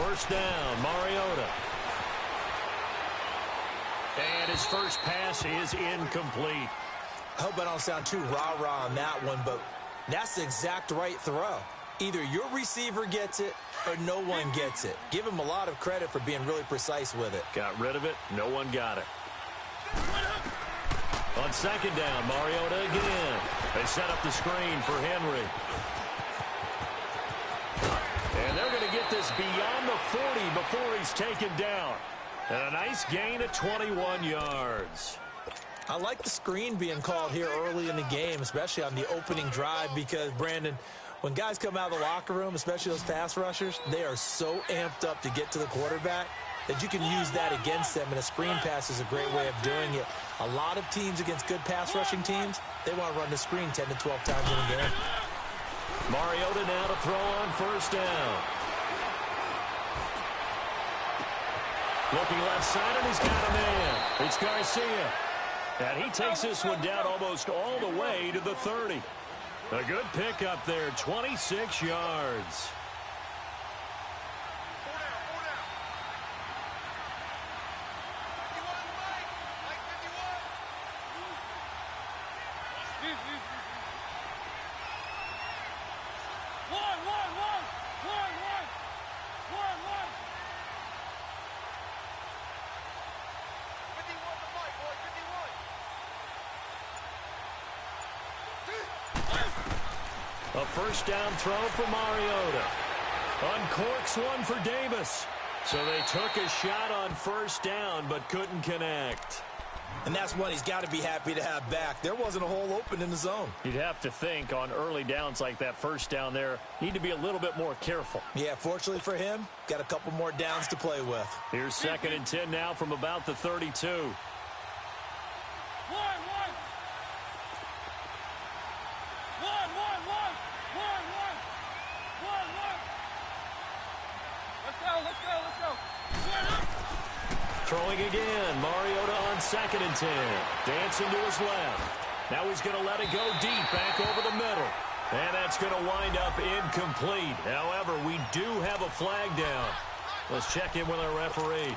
First down, Mariota. And his first pass is incomplete. I hope I don't sound too rah-rah on that one, but that's the exact right throw. Either your receiver gets it or no one gets it. Give him a lot of credit for being really precise with it. Got rid of it. No one got it. On second down, Mariota again. They set up the screen for Henry. And they're going to get this beyond the 40 before he's taken down. And a nice gain of 21 yards. I like the screen being called here early in the game, especially on the opening drive, because, Brandon, when guys come out of the locker room, especially those pass rushers, they are so amped up to get to the quarterback that you can use that against them, and a screen pass is a great way of doing it. A lot of teams against good pass rushing teams, they want to run the screen 10 to 12 times in a game. Mariota now to throw on first down. Looking left side, and he's got a man. It's Garcia. And he takes this one down almost all the way to the 30. A good pickup there, 26 yards. A first down throw for Mariota. Uncorks one for Davis. So they took a shot on first down but couldn't connect. And that's one he's got to be happy to have back. There wasn't a hole open in the zone. You'd have to think on early downs like that first down there, need to be a little bit more careful. Yeah, fortunately for him, got a couple more downs to play with. Here's 2nd and 10 now from about the 32. Throwing again, Mariota on 2nd and 10. Dancing to his left. Now he's going to let it go deep back over the middle. And that's going to wind up incomplete. However, we do have a flag down. Let's check in with our referee.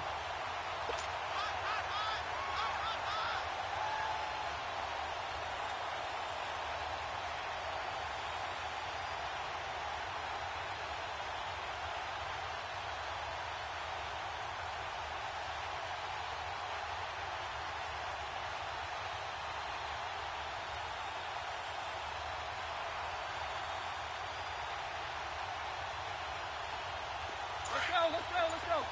Let's go.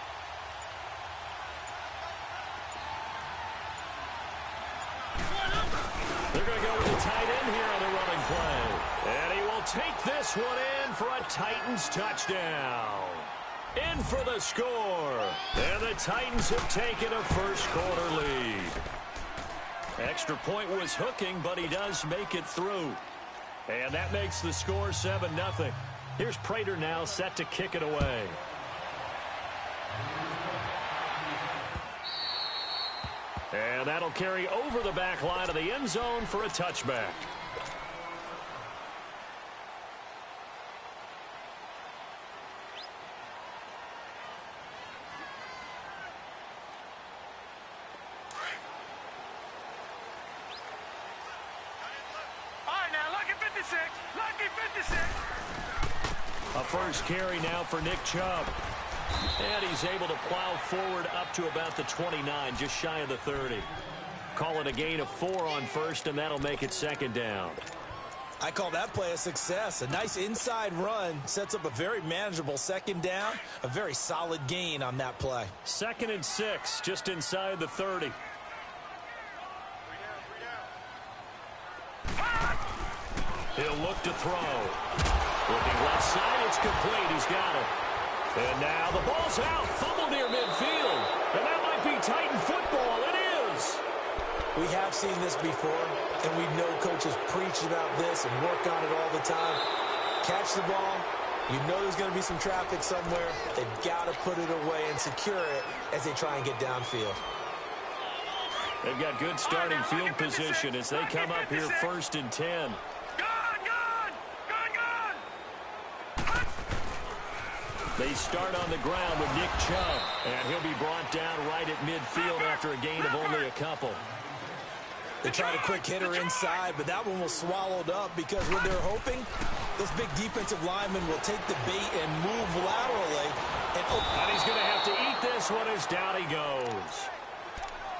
They're going to go with the tight end here on the running play. And he will take this one in for a Titans touchdown. In for the score. And the Titans have taken a first-quarter lead. Extra point was hooking, but he does make it through. And that makes the score 7-0. Here's Prater now set to kick it away. And that'll carry over the back line of the end zone for a touchback. All right, now, lucky 56. Lucky 56. A first carry now for Nick Chubb. And he's able to plow forward up to about the 29, just shy of the 30. Call it a gain of 4 on first, and that'll make it 2nd down. I call that play a success. A nice inside run sets up a very manageable 2nd down. A very solid gain on that play. 2nd and 6, just inside the 30. He'll look to throw. Looking left side, it's complete. He's got it. And now the ball's out. Fumble near midfield. And that might be Titan football. It is. We have seen this before, and we know coaches preach about this and work on it all the time. Catch the ball. You know there's going to be some traffic somewhere. They've got to put it away and secure it as they try and get downfield. They've got good starting field position as they come up here 1st and 10. They start on the ground with Nick Chubb, and he'll be brought down right at midfield after a gain of only a couple. They tried a quick hitter inside, but that one was swallowed up because what they're hoping, those big defensive linemen will take the bait and move laterally. And he's going to have to eat this one as down he goes.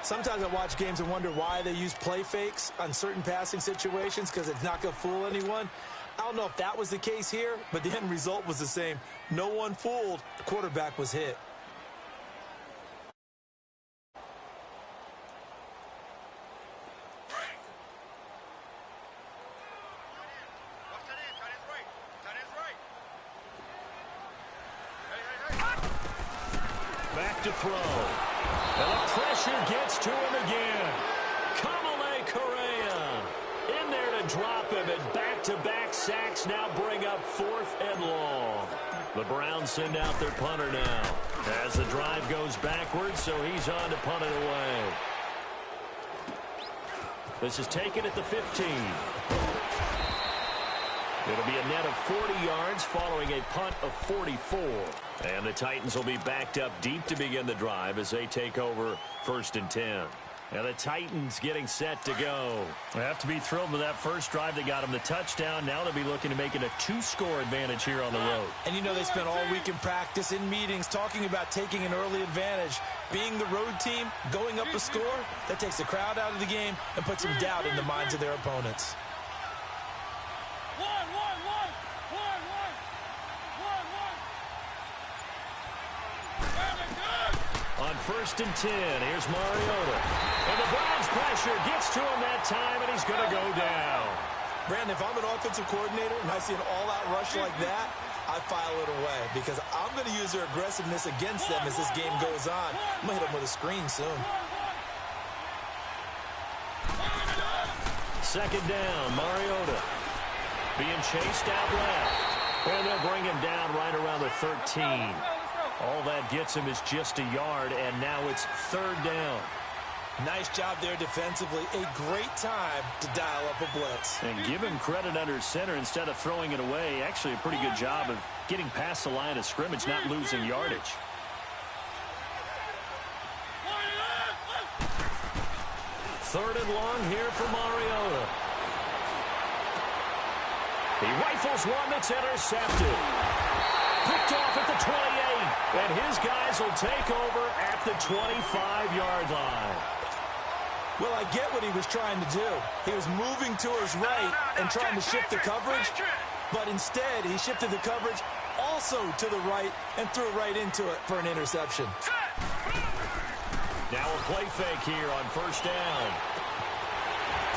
Sometimes I watch games and wonder why they use play fakes on certain passing situations because it's not going to fool anyone. I don't know if that was the case here, but the end result was the same. No one fooled. The quarterback was hit. Back to throw. And the pressure gets to him again. Kamale Correa in there to drop him, and back-to-back sacks now bring up 4th and long. The Browns send out their punter now as the drive goes backwards, so he's on to punt it away. This is taken at the 15. It'll be a net of 40 yards following a punt of 44. And the Titans will be backed up deep to begin the drive as they take over 1st and 10. And the Titans getting set to go. They have to be thrilled with that first drive that got them the touchdown. Now they'll be looking to make it a 2-score advantage here on the road. And you know they spent all week in practice, in meetings, talking about taking an early advantage. Being the road team, going up a score, that takes the crowd out of the game and puts some doubt in the minds of their opponents. On 1st and 10, here's Mariota. And the Browns pressure gets to him that time, and he's going to go down. Brandon, if I'm an offensive coordinator and I see an all-out rush like that, I file it away because I'm going to use their aggressiveness against them as this game goes on. I'm going to hit them with a screen soon. 2nd down, Mariota being chased out left. And they'll bring him down right around the 13. All that gets him is just a yard, and now it's 3rd down. Nice job there defensively. A great time to dial up a blitz. And give him credit under center instead of throwing it away. Actually, a pretty good job of getting past the line of scrimmage, not losing yardage. Third and long here for Mariota. He rifles one that's intercepted. Picked off at the 28, and his guys will take over at the 25-yard line. Well, I get what he was trying to do. He was moving to his right and trying to shift the coverage, but instead he shifted the coverage also to the right and threw right into it for an interception. Now a play fake here on 1st down.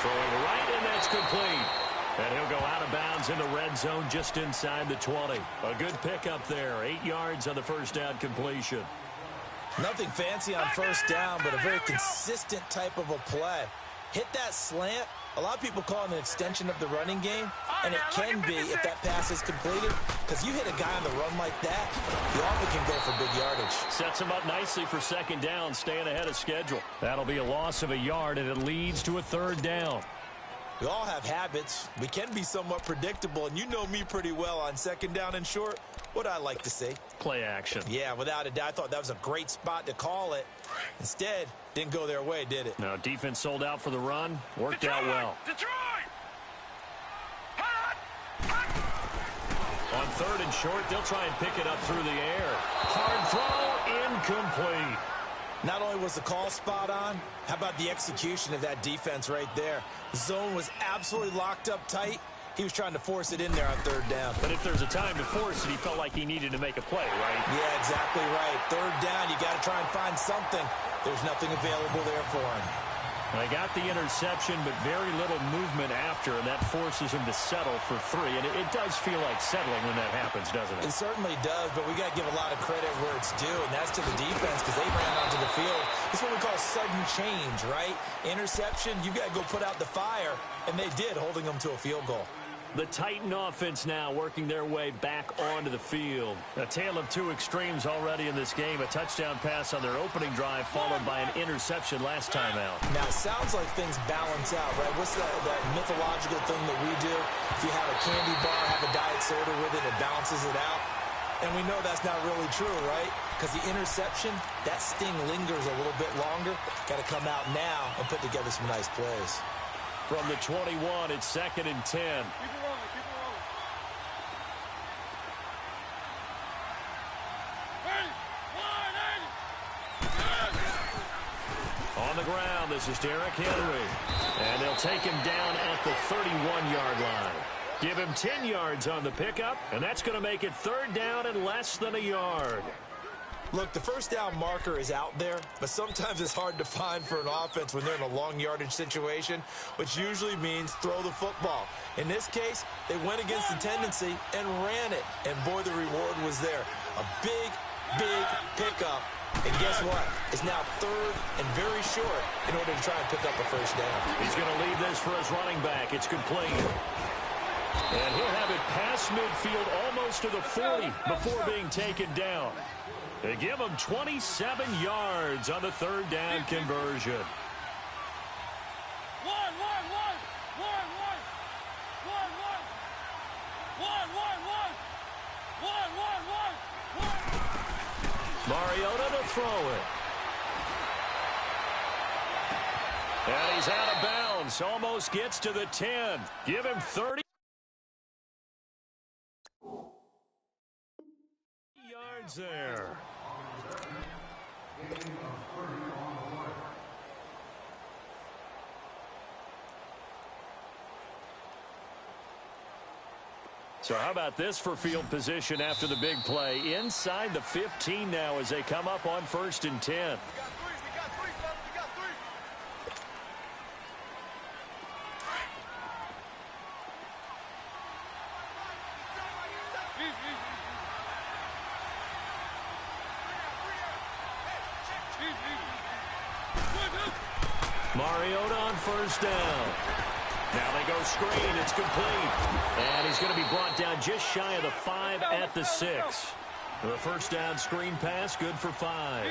Throwing right, and that's complete. And he'll go out of bounds in the red zone just inside the 20. A good pickup there. 8 yards on the 1st down completion. Nothing fancy on 1st down, but a very consistent type of a play. Hit that slant. A lot of people call it an extension of the running game, and it can be if that pass is completed, because you hit a guy on the run like that, you often can go for big yardage. Sets him up nicely for 2nd down, staying ahead of schedule. That'll be a loss of a yard, and it leads to a 3rd down. We all have habits. We can be somewhat predictable, and you know me pretty well on 2nd down and short. What I like to see. Play action. Yeah, without a doubt. I thought that was a great spot to call it. Instead, didn't go their way, did it? No, defense sold out for the run. Worked out well. On 3rd and short, they'll try and pick it up through the air. Hard throw, incomplete. Not only was the call spot on, how about the execution of that defense right there? The zone was absolutely locked up tight. He was trying to force it in there on 3rd down. But if there's a time to force it, he felt like he needed to make a play, right? Yeah, exactly right. 3rd down, you got to try and find something. There's nothing available there for him. They got the interception, but very little movement after, and that forces him to settle for 3. And it does feel like settling when that happens, doesn't it? It certainly does, but we got to give a lot of credit where it's due, and that's to the defense because they ran onto the field. It's what we call sudden change, right? Interception, you got to go put out the fire, and they did, holding them to a field goal. The Titan offense now working their way back onto the field. A tale of two extremes already in this game. A touchdown pass on their opening drive followed by an interception last time out. Now, it sounds like things balance out, right? What's that mythological thing that we do? If you have a candy bar, have a diet soda with it, it balances it out. And we know that's not really true, right? Because the interception, that sting lingers a little bit longer. Got to come out now and put together some nice plays. From the 21, it's 2nd and 10. Keep it rolling, keep it rolling. On the ground, this is Derrick Henry. And they'll take him down at the 31-yard line. Give him 10 yards on the pickup, and that's going to make it 3rd down and less than a yard. Look, the first down marker is out there, but sometimes it's hard to find for an offense when they're in a long yardage situation, which usually means throw the football. In this case, they went against the tendency and ran it, and boy, the reward was there. A big, big pickup. And guess what? It's now 3rd and very short in order to try and pick up a first down. He's going to leave this for his running back. It's complete. And he'll have it past midfield almost to the 40 before being taken down. They give him 27 yards on the 3rd down conversion. Mariota to throw it. And he's out of bounds. Almost gets to the 10. Give him 30 yards there. So how about this for field position after the big play? Inside the 15 now as they come up on 1st and 10. We got three, fellas, we got three. Mariota on 1st down. Now they go screen. It's complete. And he's going to be brought down just shy of the 5 at the 6. The 1st down screen pass, good for 5.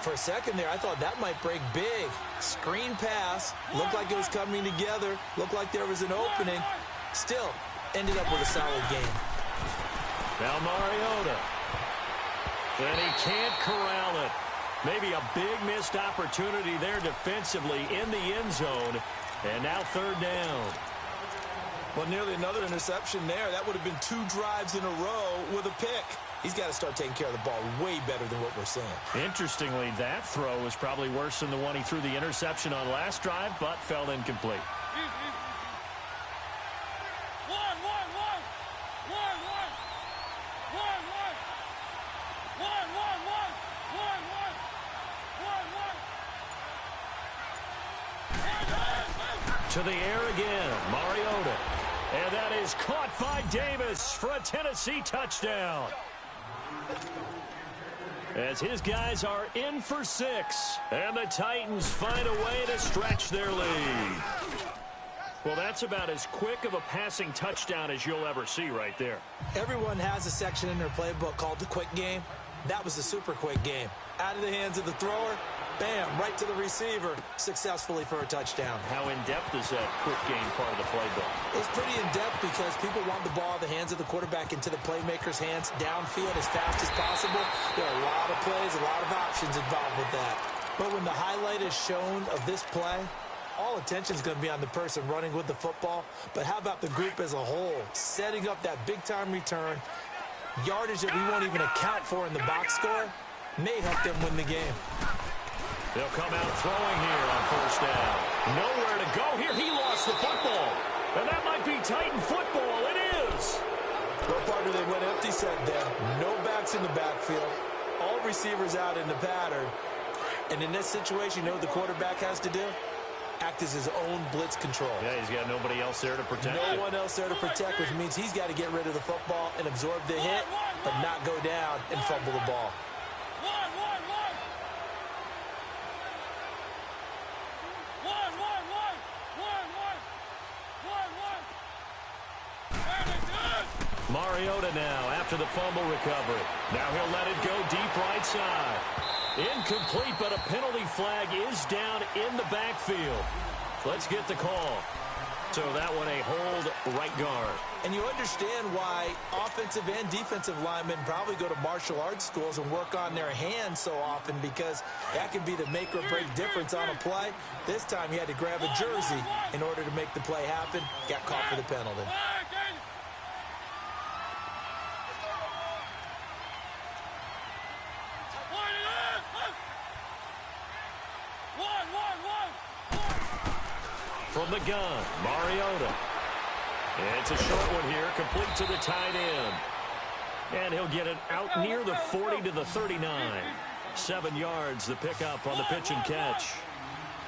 For a second there, I thought that might break big. Screen pass. Looked like it was coming together. Looked like there was an opening. Still, ended up with a solid game. Now Mariota. And he can't corral it. Maybe a big missed opportunity there defensively in the end zone. And now 3rd down. Well, nearly another interception there. That would have been 2 drives in a row with a pick. He's got to start taking care of the ball way better than what we're seeing. Interestingly, that throw was probably worse than the one he threw the interception on last drive, but fell incomplete. To the air again, Mariota. And that is caught by Davis for a Tennessee touchdown. As his guys are in for 6. And the Titans find a way to stretch their lead. Well, that's about as quick of a passing touchdown as you'll ever see right there. Everyone has a section in their playbook called the quick game. That was a super quick game. Out of the hands of the thrower. Bam, right to the receiver, successfully for a touchdown. How in-depth is that quick game part of the playbook? It's pretty in-depth because people want the ball in the hands of the quarterback into the playmaker's hands, downfield as fast as possible. There are a lot of plays, a lot of options involved with that. But when the highlight is shown of this play, all attention is going to be on the person running with the football. But how about the group as a whole, setting up that big-time return, yardage that we won't even account for in the box score, may help them win the game. They'll come out throwing here on 1st down. Nowhere to go here. He lost the football. And that might be Titan football. It is. Well, partner, they went empty set there. No backs in the backfield. All receivers out in the pattern. And in this situation, you know what the quarterback has to do? Act as his own blitz control. Yeah, he's got nobody else there to protect him. No one else there to protect, which means he's got to get rid of the football and absorb the hit, but not go down and fumble the ball. Mariota now after the fumble recovery. Now he'll let it go deep right side. Incomplete, but a penalty flag is down in the backfield. Let's get the call. So that one a hold right guard. And you understand why offensive and defensive linemen probably go to martial arts schools and work on their hands so often, because that can be the make or break difference on a play. This time he had to grab a jersey in order to make the play happen. Got caught for the penalty. From the gun, Mariota. It's a short one here, complete to the tight end. And he'll get it out near the 40 to the 39. 7 yards, the pickup on the pitch and catch.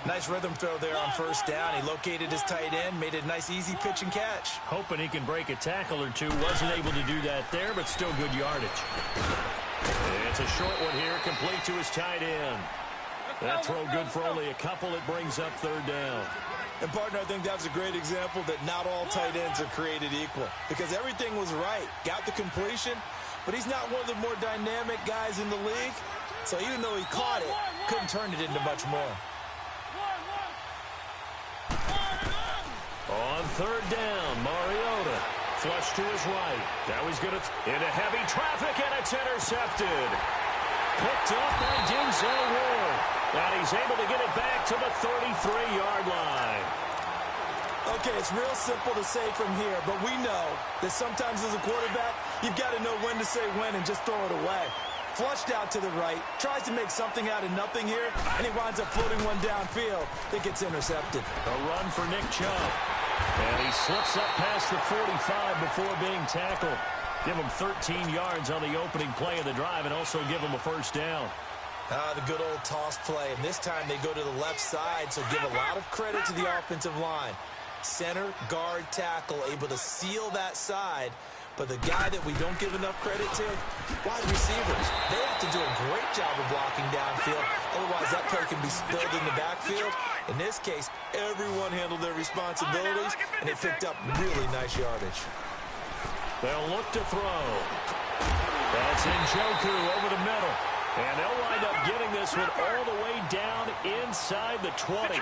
Nice rhythm throw there on first down. He located his tight end, made it a nice, easy pitch and catch. Hoping he can break a tackle or two. Wasn't able to do that there, but still good yardage. It's a short one here, complete to his tight end. That throw good for only a couple. It brings up third down. And, partner, I think that was a great example that not all tight ends are created equal, because everything was right. Got the completion, but he's not one of the more dynamic guys in the league. So even though he caught it, couldn't turn it into much more. On third down, Mariota. Flush to his right. Now he's going to into heavy traffic, and it's intercepted. Picked up by Denzel Ward. And he's able to get it back to the 33-yard line. Okay, it's real simple to say from here, but we know that sometimes as a quarterback, you've got to know when to say when and just throw it away. Flushed out to the right, tries to make something out of nothing here, and he winds up floating one downfield that gets intercepted. A run for Nick Chubb. And he slips up past the 45 before being tackled. Give him 13 yards on the opening play of the drive and also give him a first down. The good old toss play, and this time they go to the left side, so give a lot of credit to the offensive line. Center, guard, tackle, able to seal that side. But the guy that we don't give enough credit to, wide receivers. They have to do a great job of blocking downfield. Otherwise, that play can be spilled in the backfield. In this case, everyone handled their responsibilities, and they picked up really nice yardage. They'll look to throw. That's Njoku over the middle. And they'll wind up getting this one all the way down inside the 20.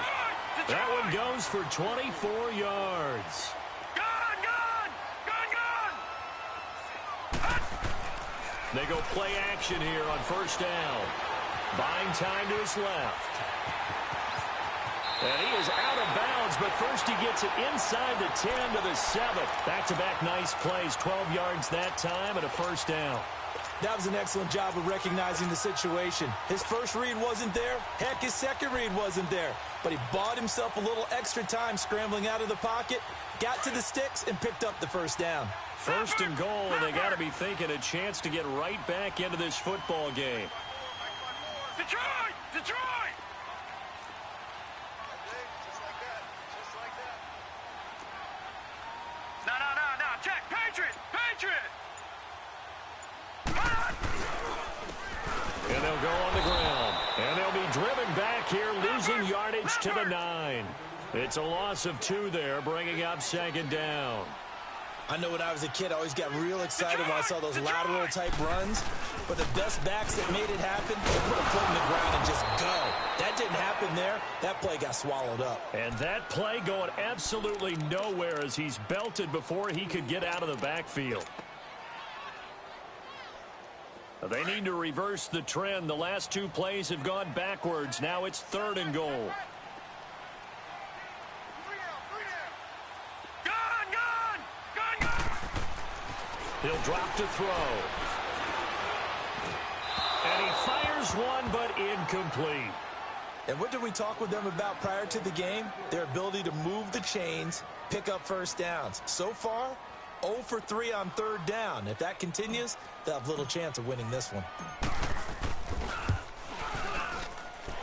That one goes for 24 yards. They go play action here on first down. Buying time to his left. And he is out of bounds, but first he gets it inside the 10 to the 7. Back-to-back nice plays, 12 yards that time and a first down. That was an excellent job of recognizing the situation. His first read wasn't there. Heck, his second read wasn't there. But he bought himself a little extra time scrambling out of the pocket, got to the sticks, and picked up the first down. First and goal, and they got to be thinking a chance to get right back into this football game. Detroit! Detroit! No, check! Patriot! Patriot! And they'll go on the ground. And they'll be driven back here, losing yardage to the 9. It's a loss of 2 there, bringing up second down. I know when I was a kid, I always got real excited when I saw those lateral-type runs. But the best backs that made it happen, they put a foot in the ground and just go. That didn't happen there. That play got swallowed up. And that play going absolutely nowhere as he's belted before he could get out of the backfield. They need to reverse the trend. The last 2 plays have gone backwards. Now it's third and goal. He'll drop to throw. And he fires one, but incomplete. And what did we talk with them about prior to the game? Their ability to move the chains, pick up first downs. So far, 0 for 3 on third down. If that continues, they'll have little chance of winning this one.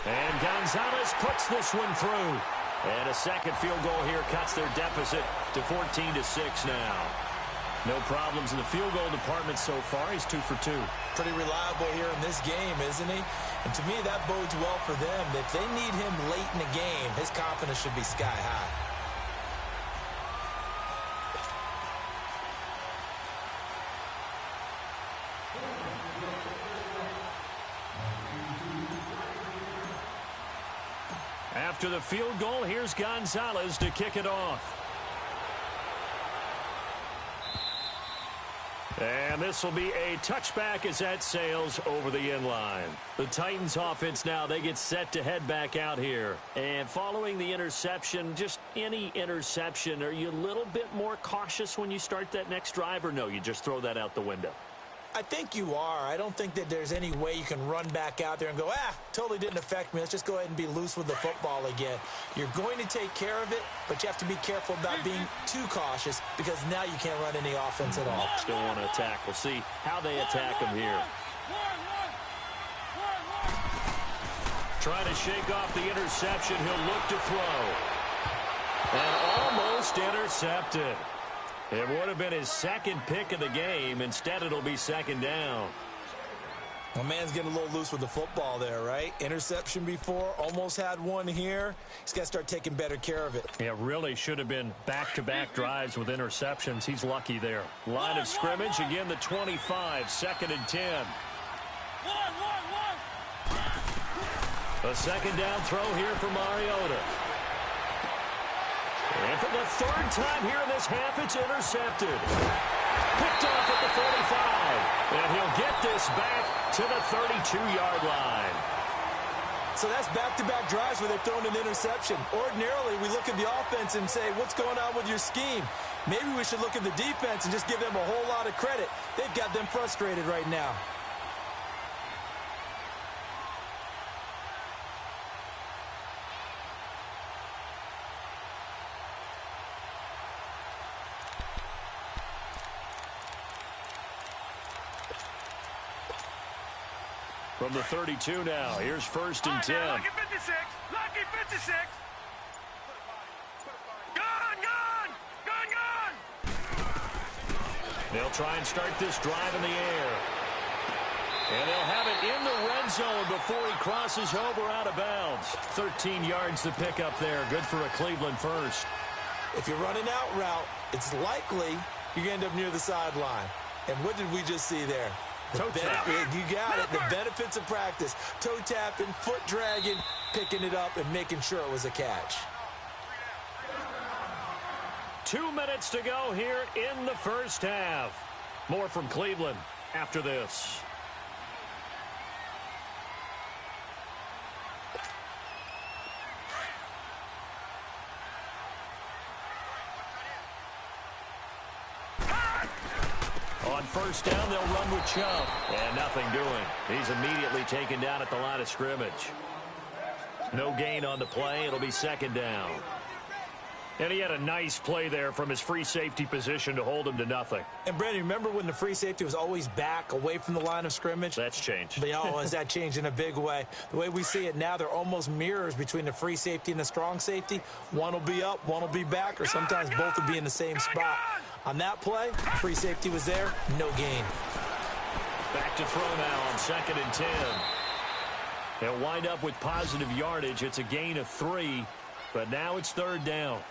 And Gonzalez puts this one through. And a second field goal here cuts their deficit to 14-6 now. No problems in the field goal department so far. He's 2 for 2. Pretty reliable here in this game, isn't he? And to me, that bodes well for them. If they need him late in the game, his confidence should be sky high. After the field goal, here's Gonzalez to kick it off. And this will be a touchback as that sails over the end line. The Titans offense now, they get set to head back out here. And following the interception, just any interception, are you a little bit more cautious when you start that next drive, or no, you just throw that out the window? I think you are. I don't think that there's any way you can run back out there and go, totally didn't affect me. Let's just go ahead and be loose with the football again. You're going to take care of it, but you have to be careful about being too cautious because now you can't run any offense at all. Still want to attack. We'll see how they attack him here. Trying to shake off the interception. He'll look to throw. And almost intercepted. It would have been his second pick of the game. Instead, it'll be second down. Well, man's getting a little loose with the football there, right? Interception before, almost had one here. He's got to start taking better care of it. Yeah, really should have been back-to-back drives with interceptions. He's lucky there. Line of scrimmage, again, the 25, 2nd and 10. A second down throw here for Mariota. And for the third time here in this half, it's intercepted. Picked off at the 45. And he'll get this back to the 32-yard line. So that's back-to-back drives where they've thrown an interception. Ordinarily, we look at the offense and say, what's going on with your scheme? Maybe we should look at the defense and just give them a whole lot of credit. They've got them frustrated right now. From the 32 now, here's 1st and 10. Lucky 56. Lucky 56. Gone. They'll try and start this drive in the air. And they'll have it in the red zone before he crosses over out of bounds. 13 yards to pick up there. Good for a Cleveland first. If you're running out route, it's likely you're going to end up near the sideline. And what did we just see there? Toe tap. You got it. The benefits of practice. Toe tapping, foot dragging, picking it up, and making sure it was a catch. 2 minutes to go here in the first half. More from Cleveland after this. On first down, they'll run with Chubb. And nothing doing. He's immediately taken down at the line of scrimmage. No gain on the play. It'll be second down. And he had a nice play there from his free safety position to hold him to nothing. And, Brandon, remember when the free safety was always back away from the line of scrimmage? That's changed. Has that changed in a big way? The way we see it now, they're almost mirrors between the free safety and the strong safety. One will be up, one will be back, or sometimes both will be in the same spot. On that play, free safety was there, no gain. Back to throw now on 2nd and 10. They'll wind up with positive yardage. It's a gain of 3, but now it's third down.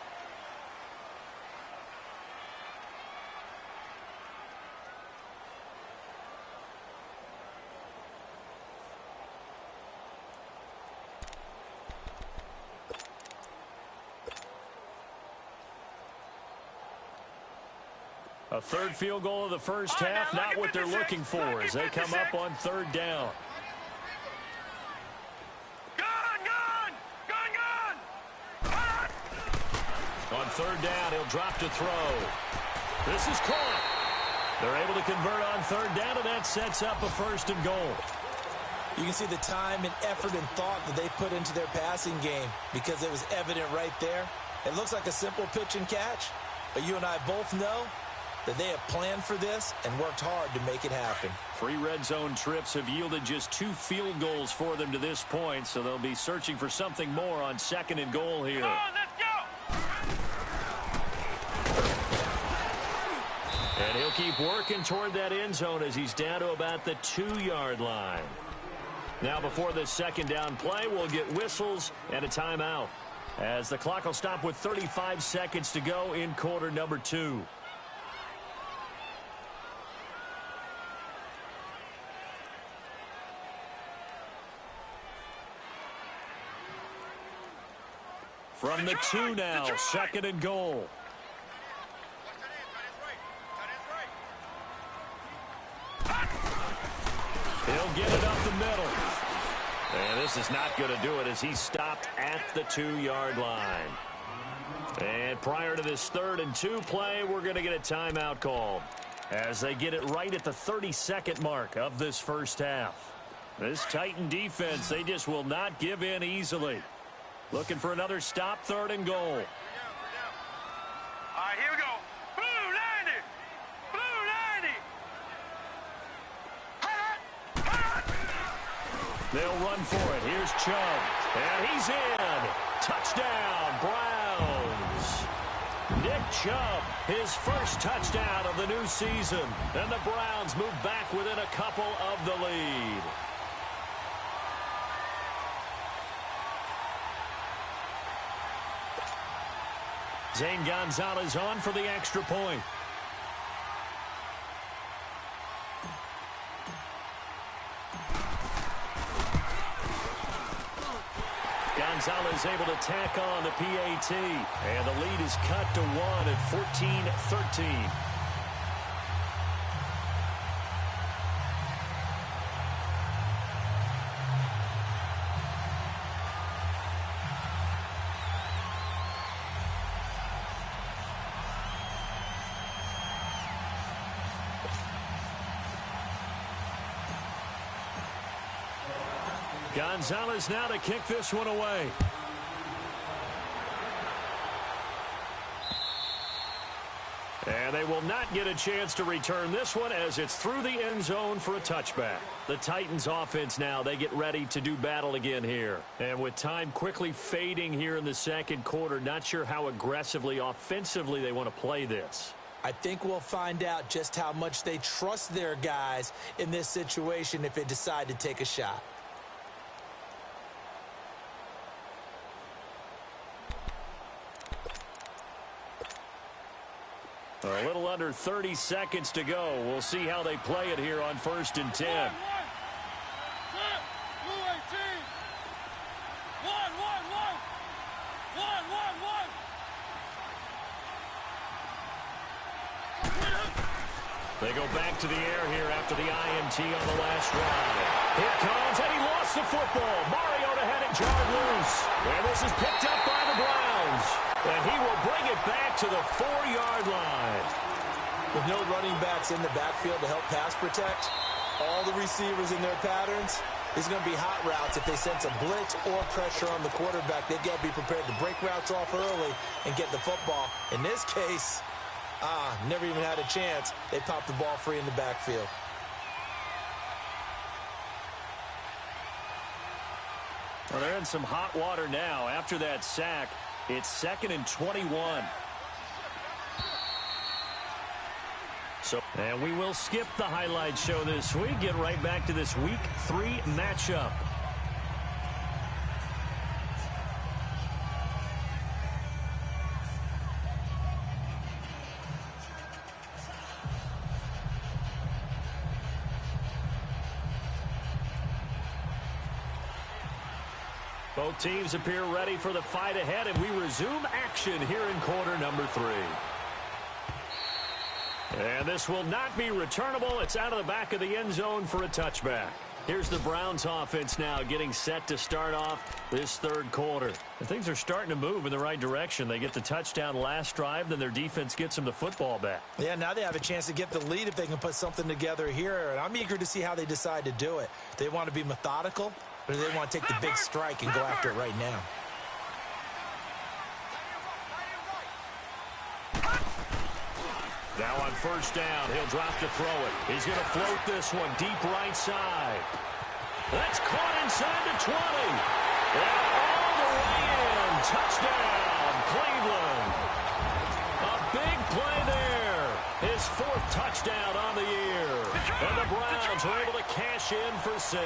A third field goal of the first half, not what they're looking for as they come up on third down. Gone. On third down, he'll drop to throw. This is caught. They're able to convert on third down, and that sets up a 1st and goal. You can see the time and effort and thought that they put into their passing game because it was evident right there. It looks like a simple pitch and catch, but you and I both know that they have planned for this and worked hard to make it happen. 3 red zone trips have yielded just 2 field goals for them to this point, so they'll be searching for something more on 2nd and goal here. Come on, let's go. And he'll keep working toward that end zone as he's down to about the 2-yard line. Now before this second down play, we'll get whistles and a timeout, as the clock will stop with 35 seconds to go in quarter number 2. From the 2 now, 2nd and goal. He'll get it up the middle. And this is not going to do it as he stopped at the 2-yard line. And prior to this 3rd and 2 play, we're going to get a timeout called as they get it right at the 32nd mark of this first half. This Titan defense, they just will not give in easily. Looking for another stop, 3rd and goal. All right, here we go. Blue 90. Blue 90. They'll run for it. Here's Chubb. And he's in. Touchdown, Browns. Nick Chubb, his first touchdown of the new season. And the Browns move back within a couple of the lead. Zane Gonzalez on for the extra point. Gonzalez able to tack on the PAT. And the lead is cut to 1 at 14-13. Gonzalez now to kick this one away. And they will not get a chance to return this one as it's through the end zone for a touchback. The Titans offense now, they get ready to do battle again here. And with time quickly fading here in the second quarter, not sure how aggressively, offensively they want to play this. I think we'll find out just how much they trust their guys in this situation if they decide to take a shot. A little under 30 seconds to go. We'll see how they play it here on 1st and 10. They go back to the air here after the INT on the last drive. Here comes, and he lost the football. Mariota had it jarred loose. And this is picked up by the Browns. And he will bring it back to the 4-yard line. With no running backs in the backfield to help pass protect, all the receivers in their patterns, it's going to be hot routes. If they sense a blitz or pressure on the quarterback, they've got to be prepared to break routes off early and get the football. In this case, never even had a chance. They popped the ball free in the backfield. Well, they're in some hot water now. After that sack, it's 2nd and 21. And we will skip the highlight show this week. Get right back to this Week 3 matchup. Both teams appear ready for the fight ahead, and we resume action here in quarter number 3. And this will not be returnable. It's out of the back of the end zone for a touchback. Here's the Browns offense now getting set to start off this 3rd quarter. And things are starting to move in the right direction. They get the touchdown last drive, then their defense gets them the football back. Yeah, now they have a chance to get the lead if they can put something together here. And I'm eager to see how they decide to do it. They want to be methodical, or do they want to take the big strike and go after it right now? Now on 1st down, he'll drop to throw it. He's going to float this one deep right side. That's caught inside the 20. And all the way in. Touchdown, Cleveland. A big play there. His 4th touchdown on the year. And the Browns are able to cash in for 6.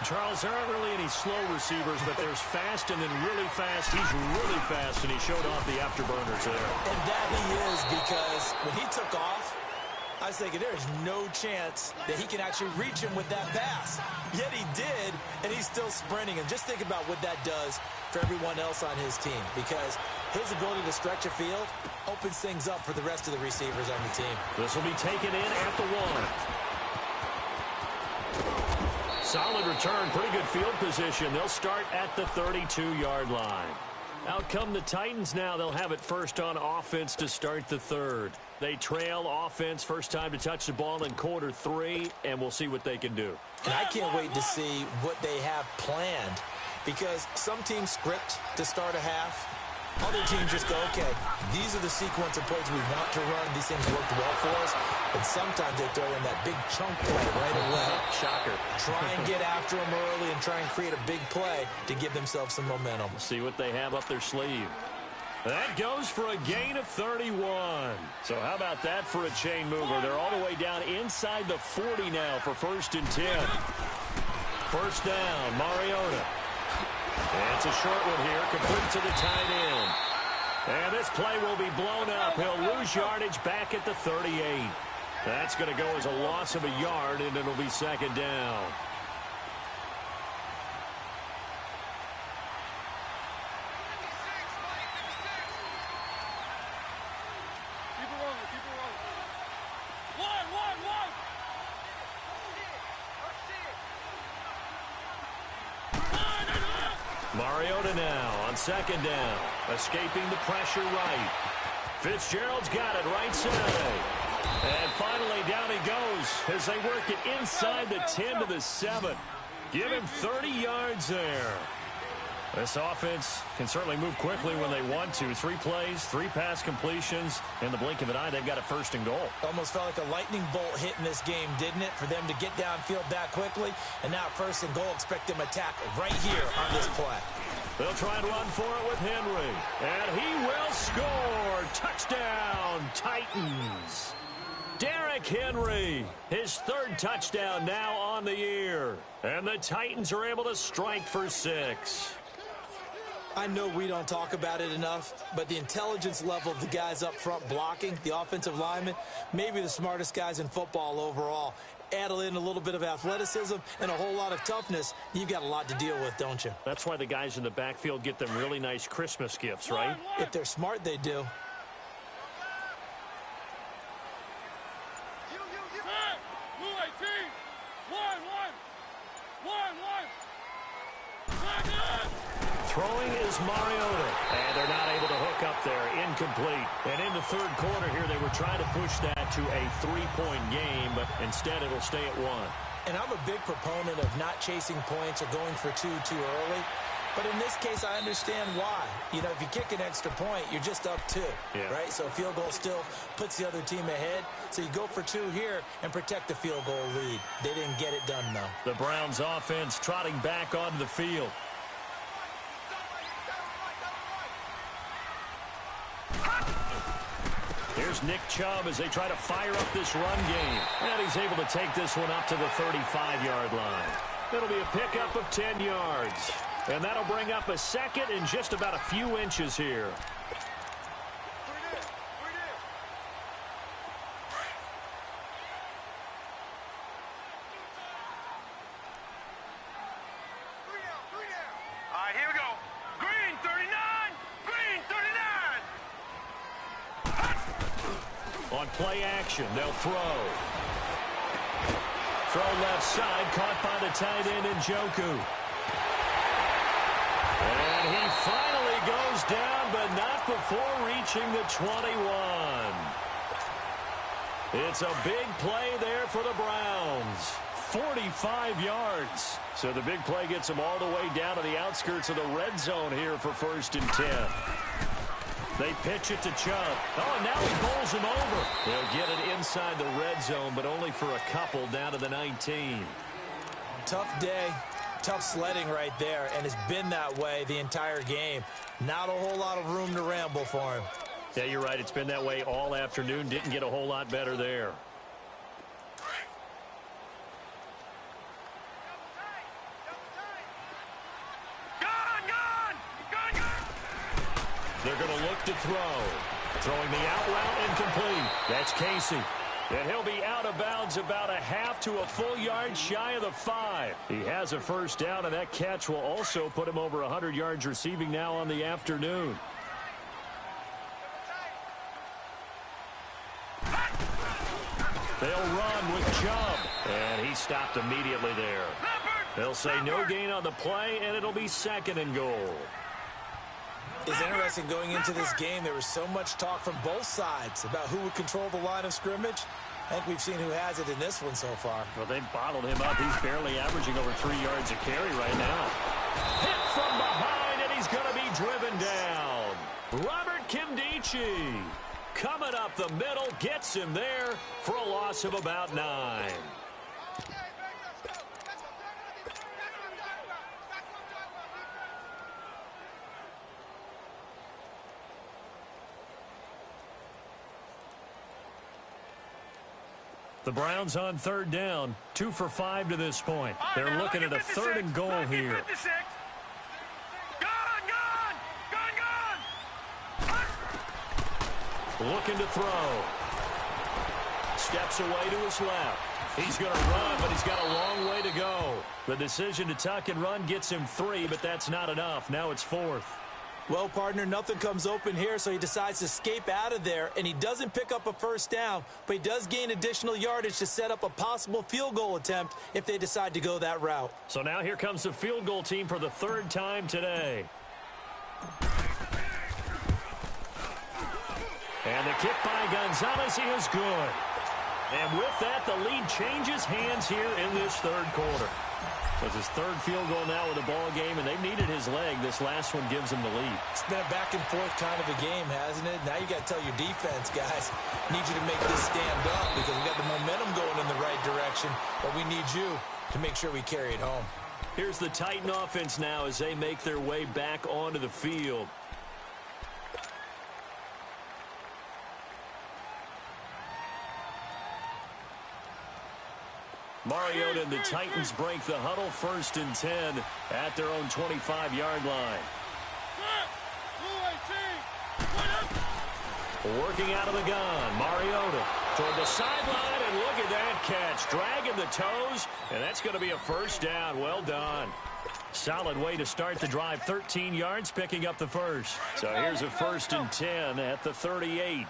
Charles, there aren't really any slow receivers, but there's fast and then really fast. He's really fast, and he showed off the afterburners there. And that he is, because when he took off, I was thinking there is no chance that he can actually reach him with that pass. Yet he did, and he's still sprinting. And just think about what that does for everyone else on his team, because his ability to stretch a field opens things up for the rest of the receivers on the team. This will be taken in at the 1. Solid return, pretty good field position. They'll start at the 32-yard line. Out come the Titans now. They'll have it first on offense to start the third. They trail offense, first time to touch the ball in quarter 3, and we'll see what they can do. And I can't wait to see what they have planned, because some teams script to start a half. Other teams just go, okay, these are the sequence of plays we want to run. These things worked well for us. And sometimes they throw in that big chunk play right away. Shocker. Try and get after them early and try and create a big play to give themselves some momentum. See what they have up their sleeve. That goes for a gain of 31. So how about that for a chain mover? They're all the way down inside the 40 now for 1st and 10. First down, Mariota. And it's a short one here, complete to the tight end. And this play will be blown up. He'll lose yardage back at the 38. That's going to go as a loss of a yard, and it'll be second down. Mariota now on second down, escaping the pressure right. Fitzgerald's got it right side. And finally down he goes as they work it inside the 10 to the 7. Give him 30 yards there. This offense can certainly move quickly when they want to. 3 plays, 3 pass completions. In the blink of an eye, they've got a 1st and goal. Almost felt like a lightning bolt hit in this game, didn't it? For them to get downfield that quickly. And now 1st and goal, expect them attack right here on this play. They'll try and run for it with Henry. And he will score. Touchdown, Titans. Derrick Henry, his 3rd touchdown now on the year. And the Titans are able to strike for 6. I know we don't talk about it enough, but the intelligence level of the guys up front blocking, the offensive linemen, maybe the smartest guys in football overall. Add in a little bit of athleticism and a whole lot of toughness, you've got a lot to deal with, don't you? That's why the guys in the backfield get them really nice Christmas gifts, right? If they're smart, they do. Throwing is Mariota, and they're not able to hook up there. Incomplete. And in the 3rd quarter here, they were trying to push that to a 3-point game, but instead it'll stay at 1. And I'm a big proponent of not chasing points or going for 2 too early. But in this case, I understand why. You know, if you kick an extra point, you're just up 2, right? So a field goal still puts the other team ahead. So you go for 2 here and protect the field goal lead. They didn't get it done, though. The Browns offense trotting back onto the field. Here's Nick Chubb as they try to fire up this run game. And he's able to take this one up to the 35-yard line. It'll be a pickup of 10 yards. And that'll bring up a 2nd and just about a few inches here. All right, here we go. Green 39. Green 39. On play action, they'll throw. Throw left side, caught by the tight end Njoku. And he finally goes down, but not before reaching the 21. It's a big play there for the Browns. 45 yards. So the big play gets them all the way down to the outskirts of the red zone here for 1st and 10. They pitch it to Chubb. Oh, and now he bowls him over. They'll get it inside the red zone, but only for a couple down to the 19. Tough day. Tough sledding right there, and it's been that way the entire game. Not a whole lot of room to ramble for him. Yeah, you're right. It's been that way all afternoon. Didn't get a whole lot better there. They're going to look to throw. Throwing the out route incomplete. That's Casey. And he'll be out of bounds about a half to a full yard shy of the 5. He has a 1st down, and that catch will also put him over 100 yards receiving now on the afternoon. They'll run with Chubb. And he stopped immediately there. Number They'll say no gain on the play, and it'll be 2nd and goal. It's interesting going into this game. There was so much talk from both sides about who would control the line of scrimmage. I think we've seen who has it in this one so far. Well, they've bottled him up. He's barely averaging over 3 yards a carry right now. Hit from behind, and he's going to be driven down. Robert Kimdichie coming up the middle, gets him there for a loss of about 9. The Browns on 3rd down, 2 for 5 to this point. They're looking at a 3rd and goal here. Looking to throw. Steps away to his left. He's going to run, but he's got a long way to go. The decision to tuck and run gets him 3, but that's not enough. Now it's 4th. Well, partner, nothing comes open here, so he decides to escape out of there, and he doesn't pick up a 1st down, but he does gain additional yardage to set up a possible field goal attempt if they decide to go that route. So now here comes the field goal team for the 3rd time today. And the kick by Gonzalez, he is good. And with that, the lead changes hands here in this 3rd quarter. It's his 3rd field goal now with the ball game, and they've needed his leg. This last one gives him the lead. It's been a back-and-forth kind of a game, hasn't it? Now you got to tell your defense, guys, need you to make this stand up because we got the momentum going in the right direction, but we need you to make sure we carry it home. Here's the Titan offense now as they make their way back onto the field. Mariota and the Titans break the huddle, 1st and 10 at their own 25-yard line. Working out of the gun, Mariota toward the sideline, and look at that catch. Dragging the toes, and that's going to be a 1st down. Well done. Solid way to start the drive, 13 yards, picking up the 1st. So here's a 1st and 10 at the 38.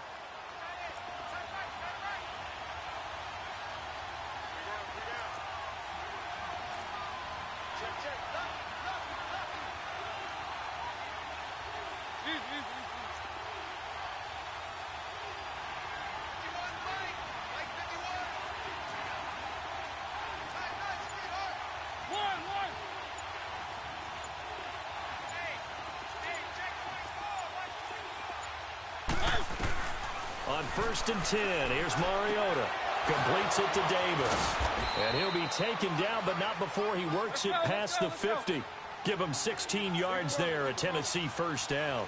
On 1st and 10, here's Mariota. Completes it to Davis. And he'll be taken down, but not before he works it past the 50. Give him 16 yards there, a Tennessee 1st down.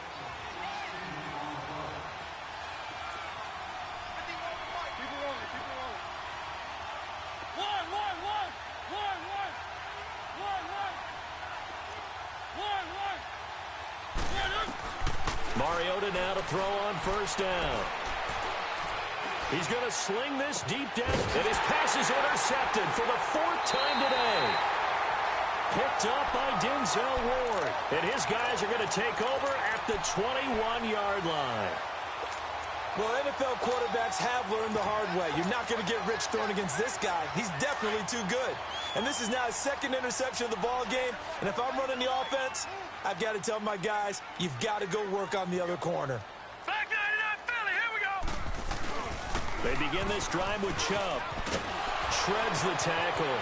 Mariota now to throw on 1st down. He's going to sling this deep down, and his pass is intercepted for the 4th time today. Picked up by Denzel Ward, and his guys are going to take over at the 21-yard line. Well, NFL quarterbacks have learned the hard way. You're not going to get rich throwing against this guy. He's definitely too good. And this is now his 2nd interception of the ball game, and if I'm running the offense, I've got to tell my guys, you've got to go work on the other corner. They begin this drive with Chubb. Shreds the tackle.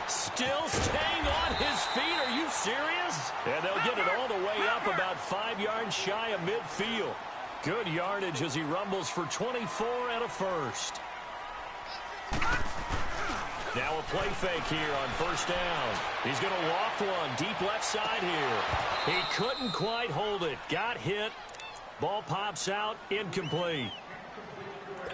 Still staying on his feet. Are you serious? And they'll get it all the way up about 5 yards shy of midfield. Good yardage as he rumbles for 24 and a 1st. Now a play fake here on 1st down. He's going to loft one deep left side here. He couldn't quite hold it. Got hit. Ball pops out. Incomplete.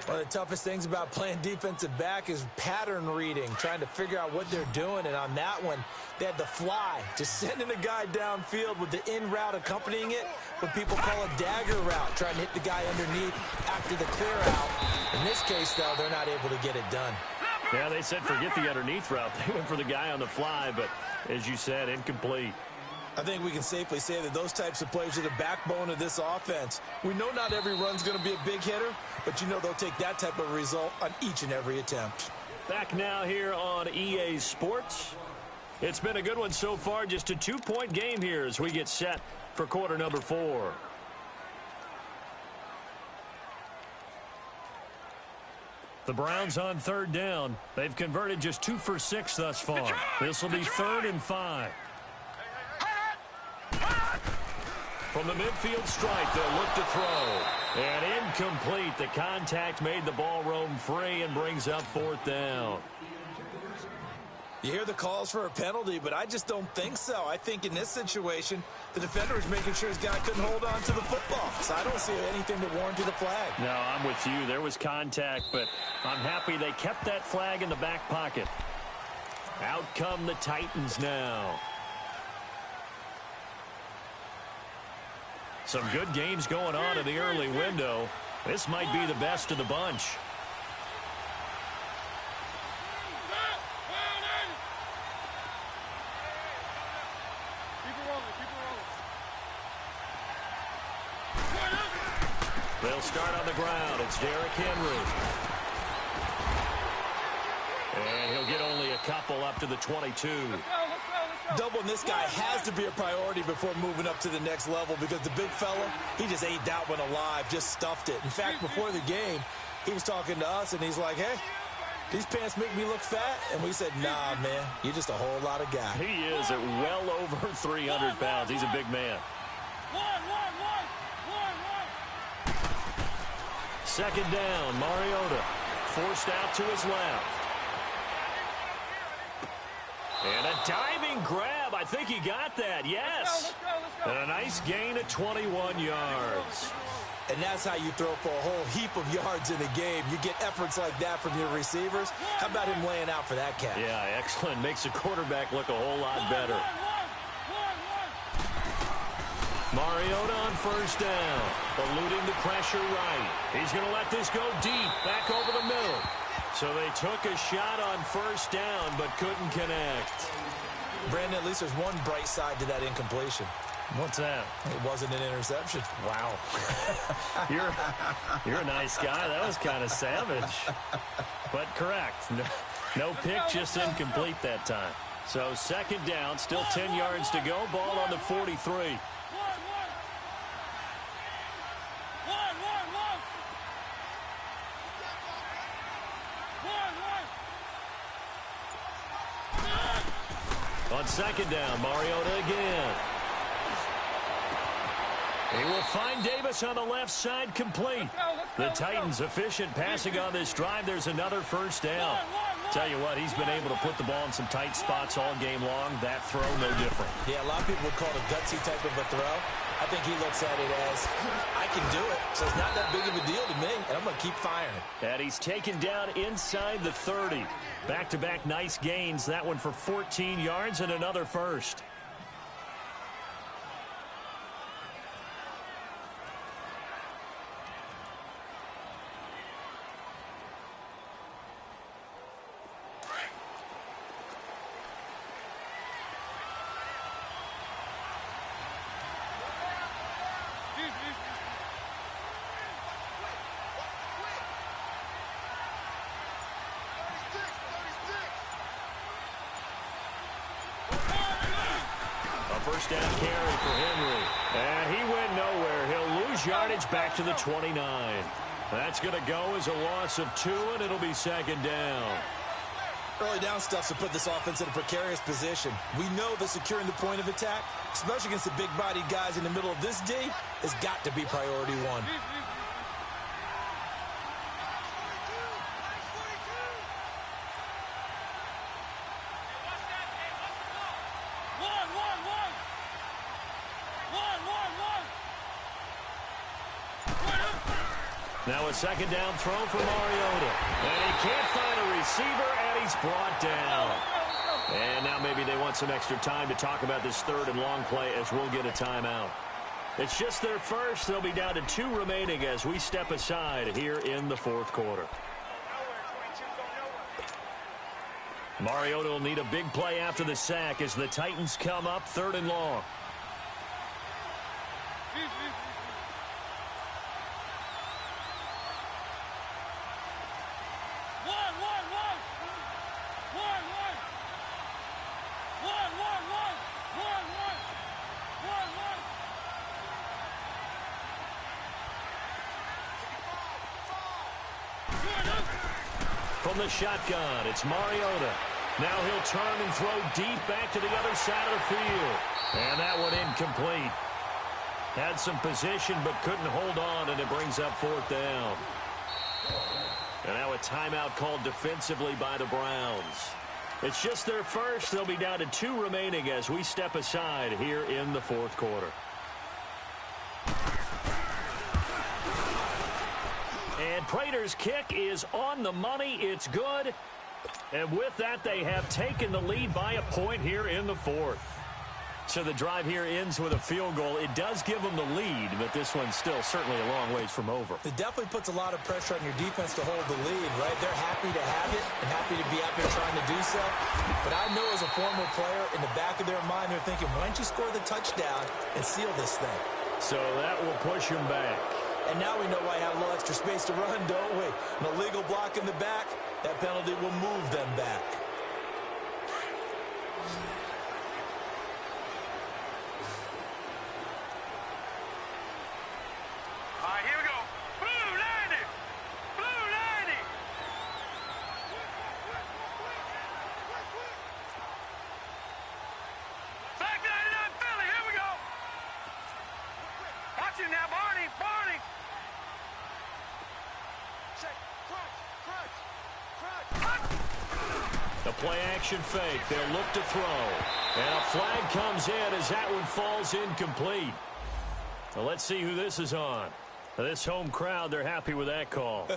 One of the toughest things about playing defensive back is pattern reading, trying to figure out what they're doing. And on that one, they had the fly, just sending a guy downfield with the in route accompanying it, what people call a dagger route, trying to hit the guy underneath after the clear out. In this case, though, they're not able to get it done. Yeah, they said forget the underneath route. They went for the guy on the fly, but as you said, incomplete. I think we can safely say that those types of plays are the backbone of this offense. We know not every run's going to be a big hitter, but you know they'll take that type of result on each and every attempt. Back now here on EA Sports. It's been a good one so far. Just a 2-point game here as we get set for quarter number 4. The Browns on third down. They've converted just 2 for 6 thus far. This will be 3rd and 5. From the midfield stripe, they'll look to throw. And incomplete. The contact made the ball roam free and brings up 4th down. You hear the calls for a penalty, but I just don't think so. I think in this situation, the defender is making sure his guy couldn't hold on to the football. So I don't see anything that warranted a flag. No, I'm with you. There was contact, but I'm happy they kept that flag in the back pocket. Out come the Titans now. Some good games going on in the early window. This might be the best of the bunch. They'll start on the ground. It's Derrick Henry. And he'll get only a couple up to the 22. Doubling this guy has to be a priority before moving up to the next level because the big fella, he just ate that one alive, just stuffed it. In fact, before the game, he was talking to us, and he's like, hey, these pants make me look fat. And we said, nah, man, you're just a whole lot of guy. He is at well over 300 pounds. He's a big man. Second down, Mariota forced out to his left. And a diving grab. I think he got that. Yes. And a nice gain of 21 yards. And that's how you throw for a whole heap of yards in a game. You get efforts like that from your receivers. How about him laying out for that catch? Yeah, excellent. Makes the quarterback look a whole lot better. Mariota on first down, eluding the pressure right. He's going to let this go deep, back over the middle. So they took a shot on first down, but couldn't connect. Brandon, at least there's one bright side to that incompletion. What's that? It wasn't an interception. Wow. You're a nice guy. That was kind of savage. But correct. No pick, just incomplete that time. So second down, still 10 yards to go. Ball on the 43. On second down, Mariota again. He will find Davis on the left side, complete. The Titans efficient passing on this drive. There's another first down. Tell you what, he's been able to put the ball in some tight spots all game long. That throw, no different. Yeah, a lot of people would call it a gutsy type of a throw. I think he looks at it as, I can do it. So it's not that big of a deal to me, and I'm going to keep firing. And he's taken down inside the 30. Back-to-back nice gains. That one for 14 yards and another first. First down carry for Henry. And he went nowhere. He'll lose yardage back to the 29. That's going to go as a loss of 2, and it'll be second down. Early down stuff to put this offense in a precarious position. We know that securing the point of attack, especially against the big-bodied guys in the middle of this D, has got to be priority one. Now a second down throw for Mariota. And he can't find a receiver, and he's brought down. And now maybe they want some extra time to talk about this third and long play as we'll get a timeout. It's just their first. They'll be down to 2 remaining as we step aside here in the fourth quarter. Mariota will need a big play after the sack as the Titans come up 3rd and long. from the shotgun. It's Mariota. Now he'll turn and throw deep back to the other side of the field. And that one incomplete. Had some position but couldn't hold on, and it brings up fourth down. And now a timeout called defensively by the Browns. It's just their first. They'll be down to 2 remaining as we step aside here in the fourth quarter. And Prater's kick is on the money. It's good. And with that, they have taken the lead by a point here in the fourth. So the drive here ends with a field goal. It does give them the lead, but this one's still certainly a long ways from over. It definitely puts a lot of pressure on your defense to hold the lead, right? They're happy to have it and happy to be out there trying to do so. But I know as a former player, in the back of their mind, they're thinking, why don't you score the touchdown and seal this thing? So that will push them back. And now we know why I have a little extra space to run, don't we? An illegal block in the back, that penalty will move them back. All right, here we go. Blue 90. Blue 90. Back 99 Philly. Here we go. Watch it now, Barney. Barney. Check. Crunch. The play action fake. They'll look to throw. And a flag comes in as that one falls incomplete. Well, let's see who this is on. This home crowd, they're happy with that call.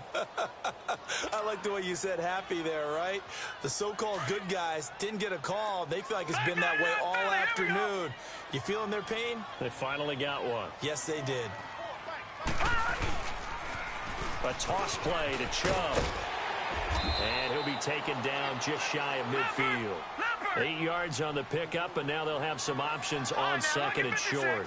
I like the way you said happy there, right? The so-called good guys didn't get a call. They feel like it's been that way all afternoon. You feeling their pain? They finally got one. Yes, they did. A toss play to Chubb. And he'll be taken down just shy of midfield. 8 yards on the pickup, and now they'll have some options on second and short.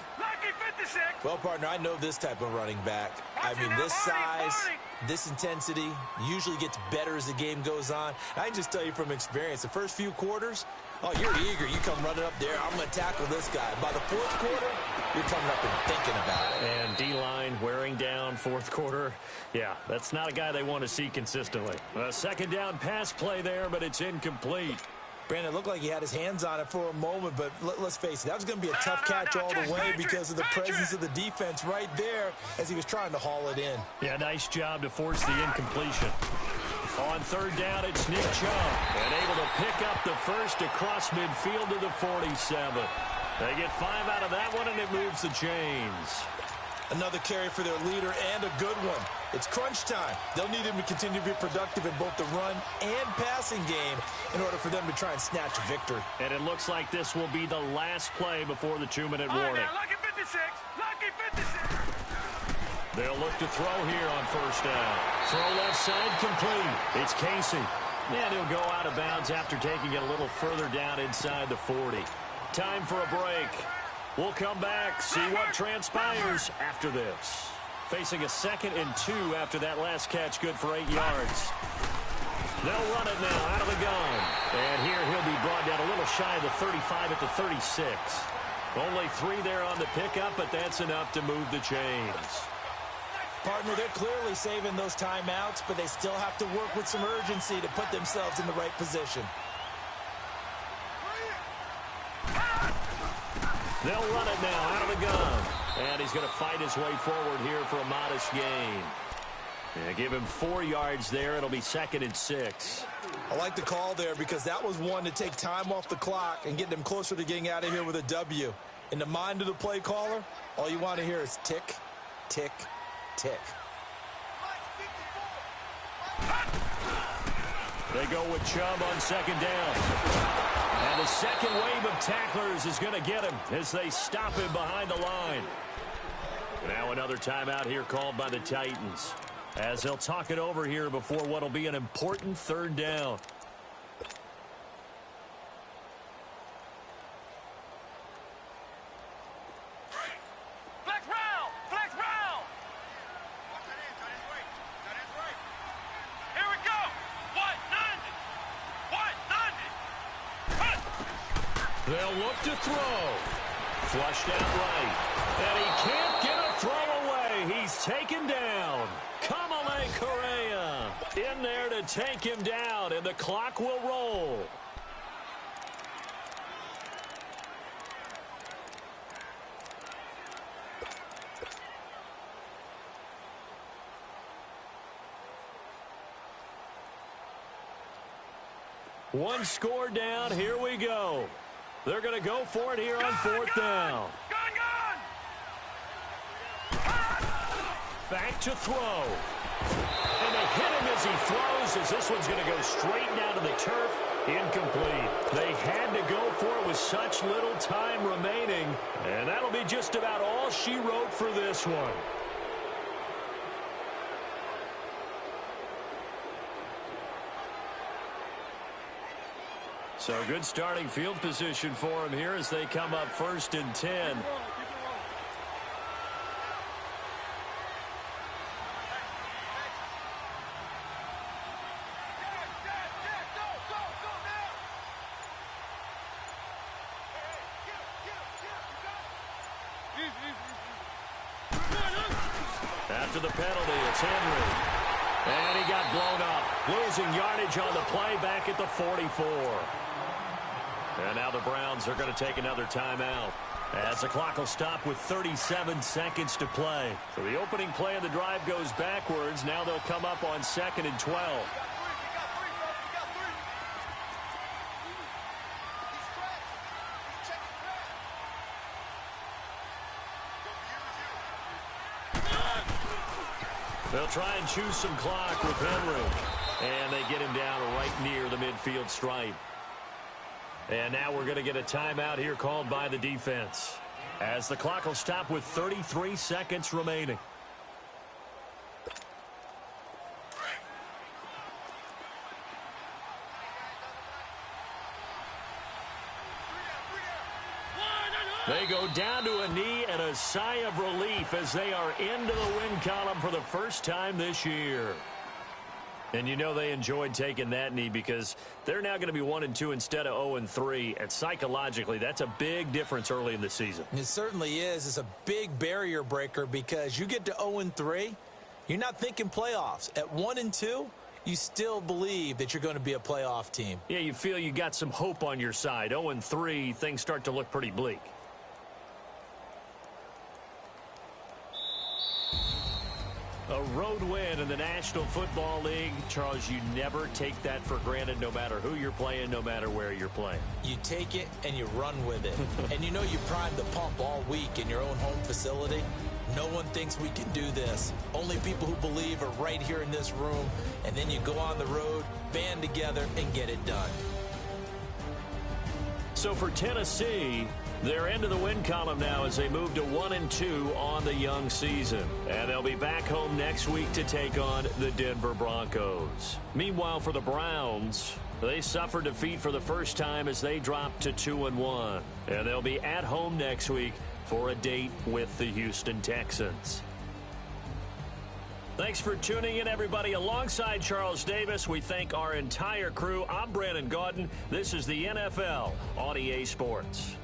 Well, partner, I know this type of running back. I mean, this size, this intensity usually gets better as the game goes on. I can just tell you from experience, the first few quarters, oh, you're eager. You come running up there. I'm going to tackle this guy. By the fourth quarter, you're coming up and thinking about it. And D-line wearing down fourth quarter. Yeah, that's not a guy they want to see consistently. A second down pass play there, but it's incomplete. Brandon, it looked like he had his hands on it for a moment, but let's face it, that was going to be a tough catch all the way because of the presence of the defense right there as he was trying to haul it in. Yeah, nice job to force the incompletion. On third down, it's Nick Chubb, and able to pick up the first across midfield to the 47. They get 5 out of that one, and it moves the chains. Another carry for their leader and a good one. It's crunch time. They'll need him to continue to be productive in both the run and passing game in order for them to try and snatch a victory. And it looks like this will be the last play before the 2-minute warning. Now, lucky 56. Lucky 56. They'll look to throw here on first down. Throw left side complete. It's Casey. And he'll go out of bounds after taking it a little further down inside the 40. Time for a break. We'll come back, see what transpires after this. Facing a 2nd and 2 after that last catch, good for 8 yards. They'll run it now out of the gun. And here he'll be brought down a little shy of the 35 at the 36. Only 3 there on the pickup, but that's enough to move the chains. Partner, they're clearly saving those timeouts, but they still have to work with some urgency to put themselves in the right position. They'll run it now out of the gun. And he's going to fight his way forward here for a modest gain. And give him 4 yards there. It'll be 2nd and 6. I like the call there because that was one to take time off the clock and get them closer to getting out of here with a W. In the mind of the play caller, all you want to hear is tick, tick, tick. They go with Chubb on 2nd down. And the second wave of tacklers is going to get him as they stop him behind the line. Now another timeout here called by the Titans as they'll talk it over here before what will be an important 3rd down. Flex round. Flex round. Here we go. 190. 190. They'll look to throw. Flushed out right. And he can't get a throw away. He's taken down. Kamale Correa in there to to take him down, and the clock will roll. One score down. Here we go. They're going to go for it here on fourth down. Back to throw. And they hit him as he throws, as this one's going to go straight down to the turf. Incomplete. They had to go for it with such little time remaining. And that'll be just about all she wrote for this one. So good starting field position for him here as they come up 1st and 10. After the penalty, it's Henry. And he got blown up. Losing yardage on the play back at the 44. And now the Browns are going to take another timeout as the clock will stop with 37 seconds to play. So the opening play of the drive goes backwards. Now they'll come up on 2nd and 12. They'll try and choose some clock with Henry. And they get him down right near the midfield stripe. And now we're going to get a timeout here called by the defense as the clock will stop with 33 seconds remaining. They go down to a knee and a sigh of relief as they are into the win column for the first time this year. And you know they enjoyed taking that knee because they're now going to be 1-2 instead of 0-3. And psychologically, that's a big difference early in the season. It certainly is. It's a big barrier breaker because you get to 0-3, you're not thinking playoffs. At 1-2, you still believe that you're going to be a playoff team. Yeah, you feel you got some hope on your side. 0-3, things start to look pretty bleak. A road win in the National Football League. Charles, you never take that for granted no matter who you're playing, no matter where you're playing. You take it and you run with it. And you know you primed the pump all week in your own home facility. No one thinks we can do this. Only people who believe are right here in this room. And then you go on the road, band together, and get it done. So for Tennessee, they're into the win column now as they move to 1-2 on the young season. And they'll be back home next week to take on the Denver Broncos. Meanwhile, for the Browns, they suffered defeat for the first time as they dropped to 2-1. And they'll be at home next week for a date with the Houston Texans. Thanks for tuning in, everybody. Alongside Charles Davis, we thank our entire crew. I'm Brandon Gaudin. This is the NFL on EA Sports.